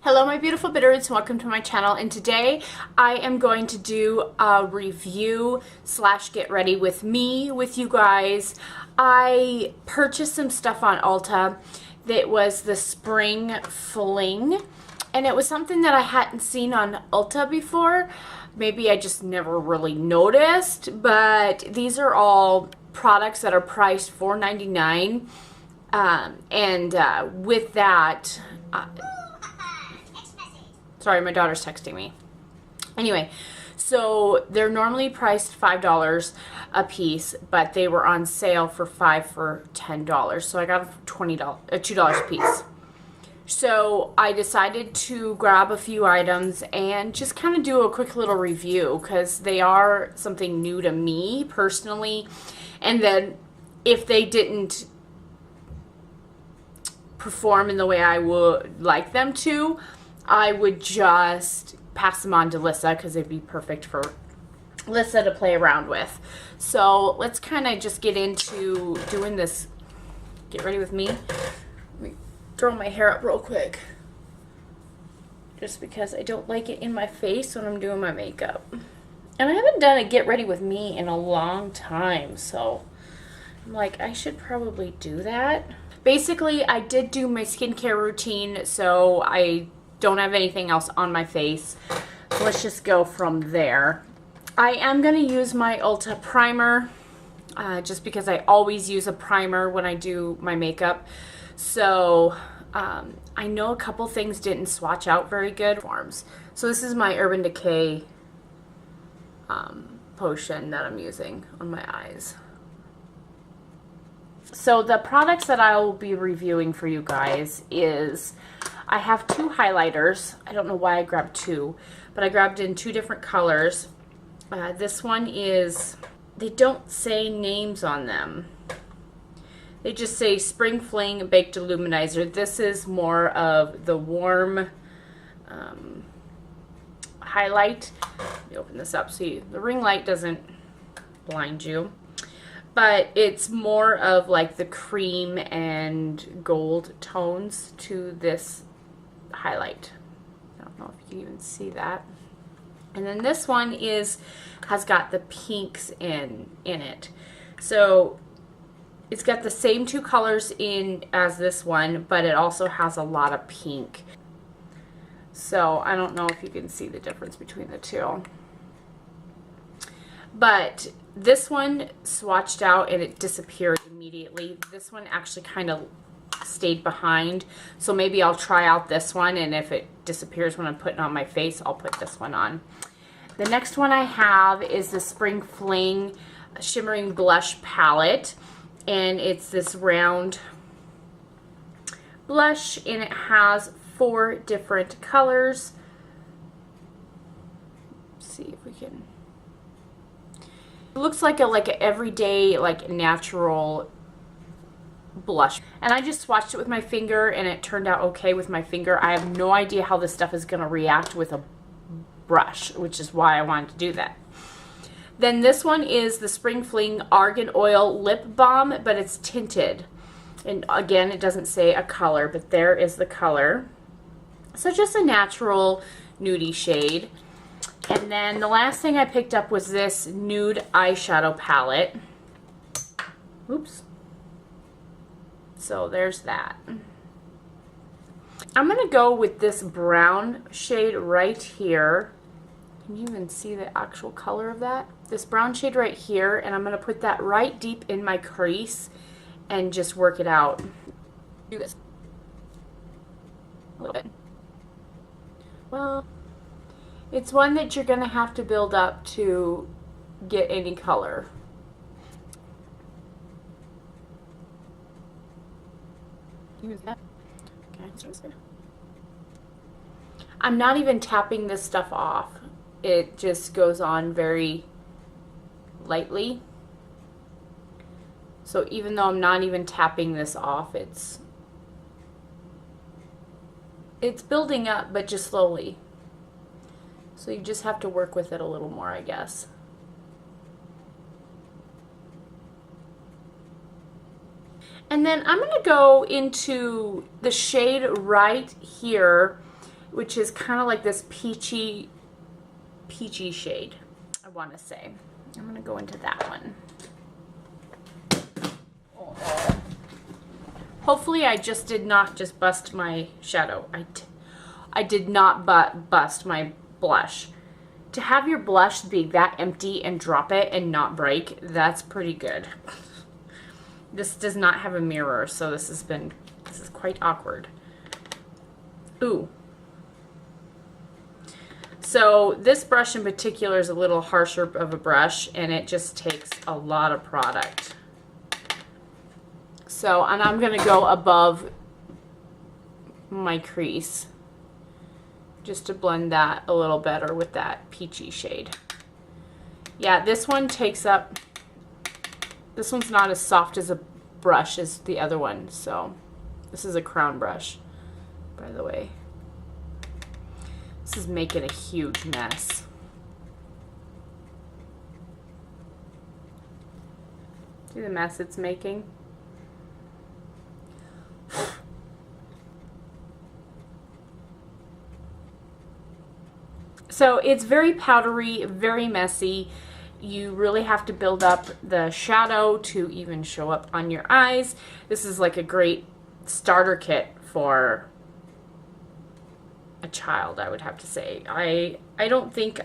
Hello my beautiful Bitterroots, and welcome to my channel, and today I am going to do a review slash get ready with me with you guys. I purchased some stuff on Ulta that was the spring fling, and it was something that I hadn't seen on Ulta before. Maybe I just never really noticed, but these are all products that are priced $4.99, and with that, sorry, my daughter's texting me. Anyway, so they're normally priced $5 a piece, but they were on sale for $5 for $10. So I got them for $2 a piece. So I decided to grab a few items and just kind of do a quick little review because they are something new to me personally. And then if they didn't perform in the way I would like them to, I would just pass them on to Lyssah because they'd be perfect for Lyssah to play around with. So let's kind of just get into doing this. Get ready with me. Let me throw my hair up real quick, just because I don't like it in my face when I'm doing my makeup. And I haven't done a get ready with me in a long time, so I'm like, I should probably do that. Basically, I did do my skincare routine, so I don't have anything else on my face. So let's just go from there. I am going to use my Ulta primer, just because I always use a primer when I do my makeup. So I know a couple things didn't swatch out very good forms. So this is my Urban Decay potion that I'm using on my eyes. So the products that I will be reviewing for you guys is, I have two highlighters. I don't know why I grabbed two, but I grabbed in two different colors. This one is, they don't say names on them. They just say Spring Fling Baked Illuminizer. This is more of the warm highlight. Let me open this up so the ring light doesn't blind you. But it's more of like the cream and gold tones to this highlight. I don't know if you can even see that. And then this one has got the pinks in it. So it's got the same two colors in as this one, but it also has a lot of pink. So I don't know if you can see the difference between the two. But this one swatched out and it disappeared immediately. This one actually kind of stayed behind. So maybe I'll try out this one, and if it disappears when I'm putting it on my face, I'll put this one on. The next one I have is the Spring Fling Shimmering Blush Palette. And it's this round blush, and it has 4 different colors. Let's see if we can. It looks like a everyday, like natural blush. And I just swatched it with my finger, and it turned out okay with my finger. I have no idea how this stuff is going to react with a brush, which is why I wanted to do that. Then this one is the Spring Fling Argan Oil Lip Balm, but it's tinted. And again, it doesn't say a color, but there is the color. So just a natural nudie shade. And then the last thing I picked up was this nude eyeshadow palette. Oops. So there's that. I'm going to go with this brown shade right here. Can you even see the actual color of that? This brown shade right here, and I'm going to put that right deep in my crease and just work it out. Do this. A little bit. Well, it's one that you're going to have to build up to get any color. Use that. Okay, so it's good. I'm not even tapping this stuff off. It just goes on very lightly. So even though I'm not even tapping this off, it's building up, but just slowly. So you just have to work with it a little more, I guess. And then I'm going to go into the shade right here, which is kind of like this peachy shade, I want to say. I'm going to go into that one. Oh. Hopefully I just did not just bust my shadow. I did not bust my blush. To have your blush be that empty and drop it and not break, that's pretty good. This does not have a mirror, so this is quite awkward. Ooh. So this brush in particular is a little harsher of a brush, and it just takes a lot of product. So, and I'm gonna go above my crease just to blend that a little better with that peachy shade. Yeah, this one takes up, this one's not as soft as a brush as the other one, so this is a crown brush, by the way. This is making a huge mess. See the mess it's making? So it's very powdery, very messy. You really have to build up the shadow to even show up on your eyes. This is like a great starter kit for a child, I would have to say. I don't think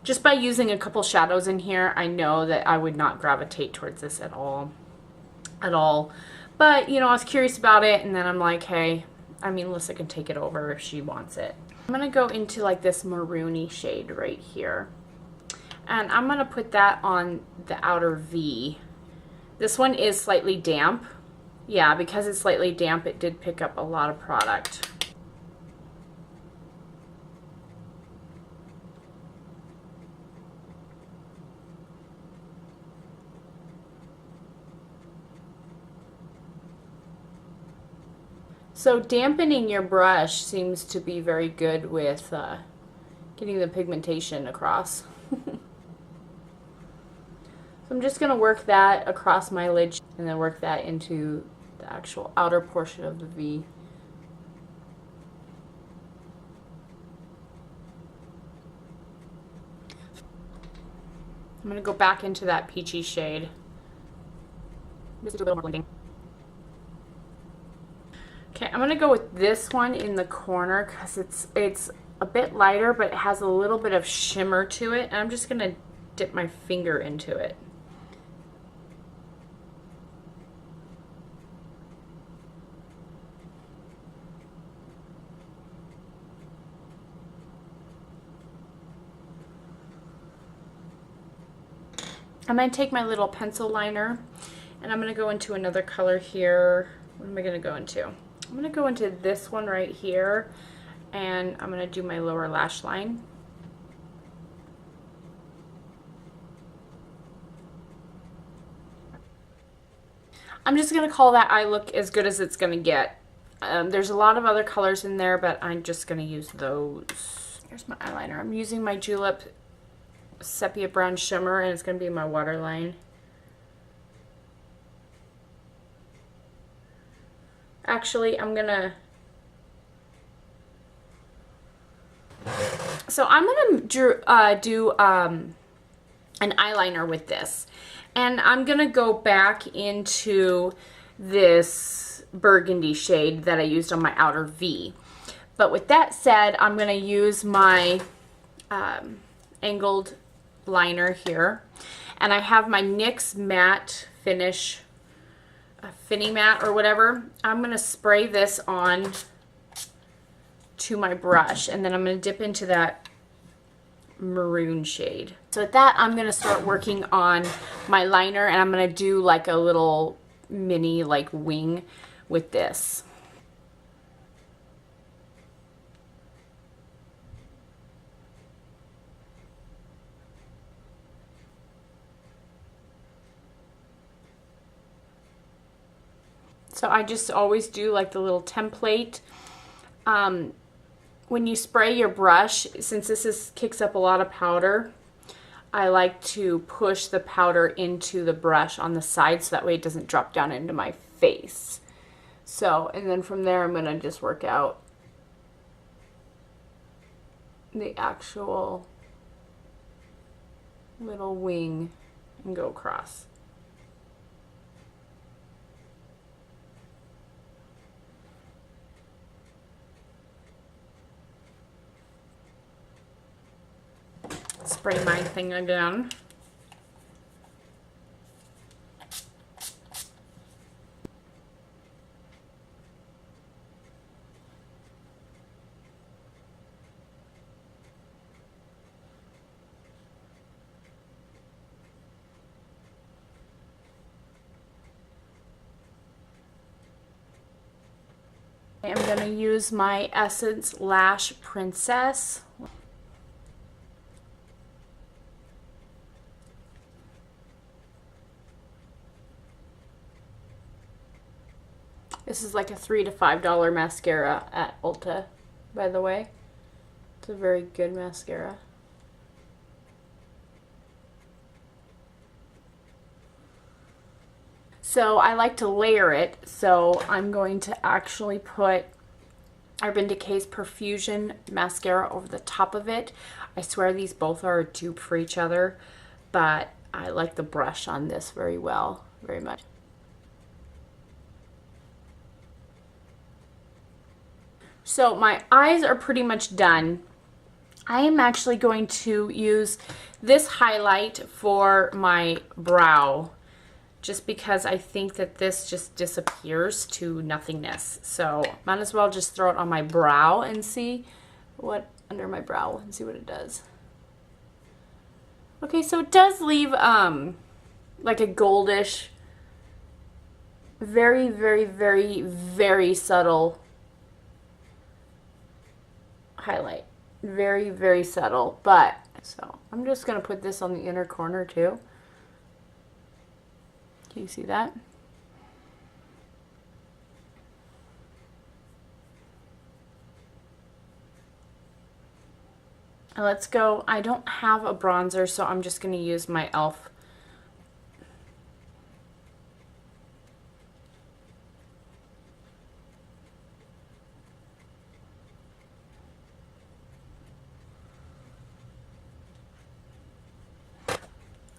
just by using a couple shadows in here, I know that I would not gravitate towards this at all. But, you know, I was curious about it, and then I'm like, hey, I mean, Lyssah can take it over if she wants it. I'm going to go into like this maroony shade right here. And I'm going to put that on the outer V. This one is slightly damp. Yeah, because it's slightly damp, it did pick up a lot of product. So dampening your brush seems to be very good with getting the pigmentation across. So I'm just going to work that across my lid and then work that into the actual outer portion of the V. I'm going to go back into that peachy shade. Just do a little more blending. Okay, I'm going to go with this one in the corner because it's a bit lighter, but it has a little bit of shimmer to it. And I'm just going to dip my finger into it. I'm going to take my little pencil liner and I'm going to go into another color here. What am I going to go into? I'm going to go into this one right here, and I'm going to do my lower lash line. I'm just going to call that eye look as good as it's going to get. There's a lot of other colors in there, but I'm just going to use those. Here's my eyeliner. I'm using my Julep Sepia Brown Shimmer, and it's going to be my waterline. Actually, I'm gonna do an eyeliner with this, and I'm gonna go back into this burgundy shade that I used on my outer V. But with that said, I'm gonna use my angled liner here, and I have my NYX matte finish. Finny matte or whatever. I'm going to spray this on to my brush, and then I'm going to dip into that maroon shade. So with that, I'm going to start working on my liner, and I'm going to do like a little mini like wing with this. So I just always do like the little template. When you spray your brush, since this kicks up a lot of powder, I like to push the powder into the brush on the side so that way it doesn't drop down into my face. So, and then from there I'm going to just work out the actual little wing and go across. Spray my thing again. I'm going to use my Essence Lash Princess. This is like a $3 to $5 mascara at Ulta, by the way. It's a very good mascara. So I like to layer it, so I'm going to actually put Urban Decay's Perfusion mascara over the top of it. I swear these both are a dupe for each other, but I like the brush on this very much. So my eyes are pretty much done. I am actually going to use this highlight for my brow, just because I think that this just disappears to nothingness. So might as well just throw it on my brow and see what, under my brow, and see what it does. Okay, so it does leave like a goldish, very, very, very, very subtle highlight. Very, very subtle, but so I'm just gonna put this on the inner corner too. Can you see that? And let's go. I don't have a bronzer, so I'm just gonna use my e.l.f.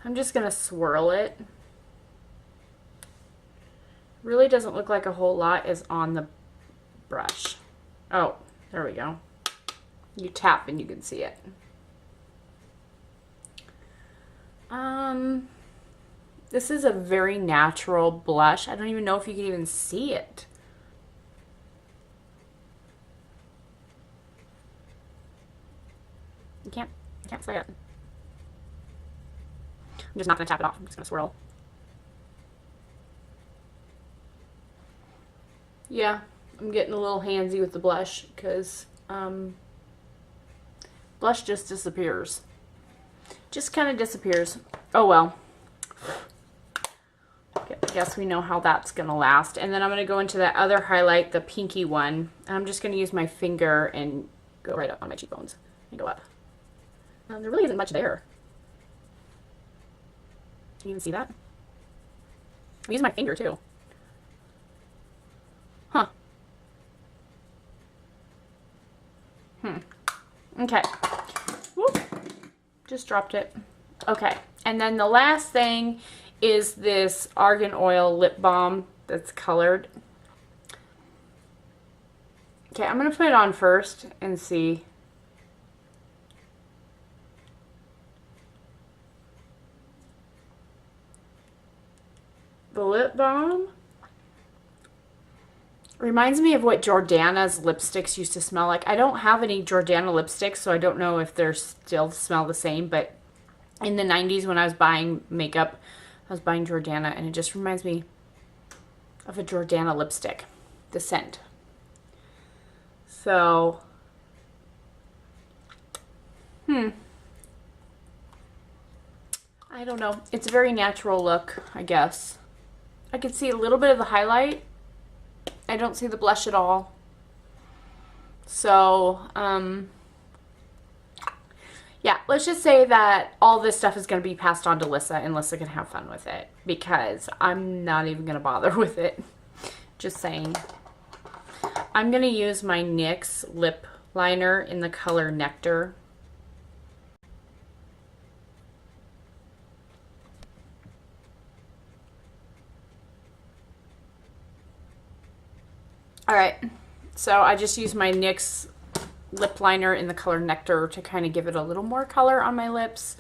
I'm just gonna swirl it. Really doesn't look like a whole lot is on the brush. Oh, there we go. You tap and you can see it. This is a very natural blush. I don't even know if you can even see it. You can't see it. I'm just not gonna tap it off. I'm just gonna swirl. Yeah, I'm getting a little handsy with the blush because blush just disappears. Just kind of disappears. Oh well. Okay, I guess we know how that's gonna last. And then I'm gonna go into that other highlight, the pinky one. And I'm just gonna use my finger and go right up on my cheekbones and go up. There really isn't much there. Can you even see that? I'm using my finger too. Huh. Okay. Whoop. Just dropped it. Okay. And then the last thing is this Argan Oil lip balm that's colored. Okay, I'm going to put it on first and see. The lip balm reminds me of what Jordana's lipsticks used to smell like. I don't have any Jordana lipsticks, so I don't know if they're still smell the same, but in the 90s when I was buying makeup, I was buying Jordana, and it just reminds me of a Jordana lipstick, the scent. So, I don't know. It's a very natural look, I guess. I can see a little bit of the highlight. I don't see the blush at all. So, yeah, let's just say that all this stuff is going to be passed on to Lyssah, and Lyssah can have fun with it, because I'm not even going to bother with it. Just saying. I'm going to use my NYX lip liner in the color Nectar. All right, so I just used my NYX lip liner in the color Nectar to kind of give it a little more color on my lips.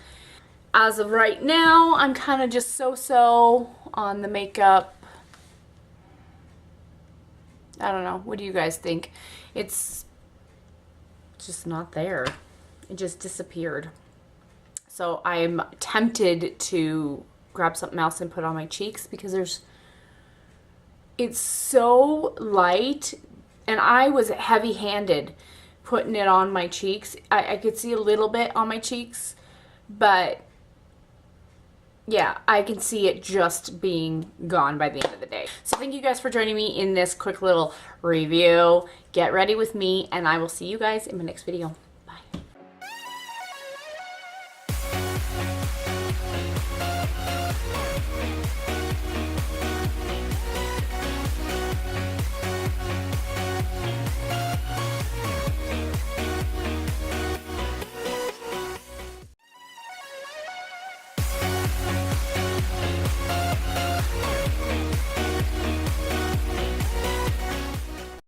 As of right now, I'm kind of just so-so on the makeup. I don't know. What do you guys think? It's just not there. It just disappeared. So I'm tempted to grab something else and put on my cheeks because it's so light, and I was heavy-handed putting it on my cheeks. I could see a little bit on my cheeks, but yeah, I can see it just being gone by the end of the day. So thank you guys for joining me in this quick little review. Get ready with me, and I will see you guys in my next video.